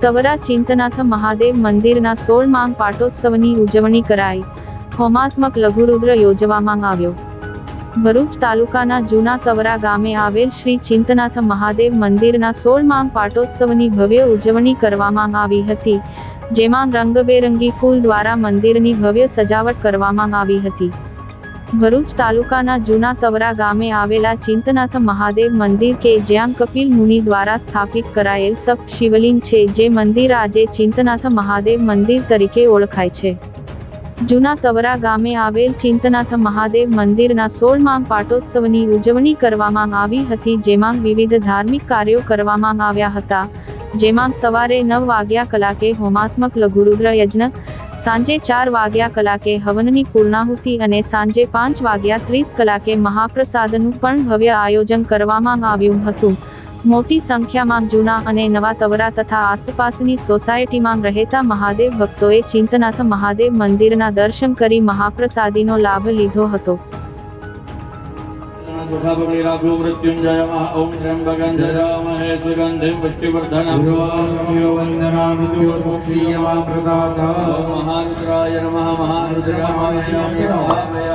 તવરા ચિંતનાથ મહાદેવ મંદિરના 16મા પાટોત્સવની ઉજવણી કરાઈ. હોમાત્મક લઘુરુદ્ર યોજવામાં આવ્યો. ભરૂચ તાલુકાના જૂના તવરા ગામે આવેલ શ્રી ચિંતનાથ મહાદેવ મંદિરના 16મા પાટોત્સવની ભવ્ય ઉજવણી કરવામાં આવી હતી, જેમાં રંગબેરંગી ફૂલ દ્વારા મંદિરની ભવ્ય સજાવટ કરવામાં આવી હતી. ભરૂચ તાલુકાના જૂના તવરા ગામે આવેલા ચિંતનાથ મહાદેવ મંદિર કે જ્યાં કપિલ મુનિ દ્વારા સ્થાપિત કરાયેલ સપ્ત શિવલિંગ છે, જે મંદિર આજે ચિંતનાથ મહાદેવ મંદિર તરીકે ઓળખાય છે. જૂના તવરા ગામે આવેલ ચિંતનાથ મહાદેવ મંદિરના 16મા પાટોત્સવની ઉજવણી કરવામાં આવી હતી, જેમાં વિવિધ ધાર્મિક કાર્યો કરવામાં આવ્યા હતા, જેમાં સવારે 9 વાગ્યા કલાકે હોમાત્મક લઘુરુદ્ર યજ્ઞ, સાંજે 4 વાગ્યા કલાકે હવનની પૂર્ણાહુતિ અને સાંજે 5 વાગ્યા 30 કલાકે મહાપ્રસાદનું પણ ભવ્ય આયોજન કરવામાં આવ્યું હતું. મોટી સંખ્યામાં જૂના અને નવા તવરા તથા આસપાસની સોસાયટીમાં રહેતા મહાદેવ ભક્તોએ ચિંતનાથ મહાદેવ મંદિરના દર્શન કરી મહાપ્રસાદીનો લાભ લીધો હતો. ओम त्र्यंबकं यजामहे सुगंधिं पुष्टिवर्धनम् महारुद्राय नमः महारुद्राय नमः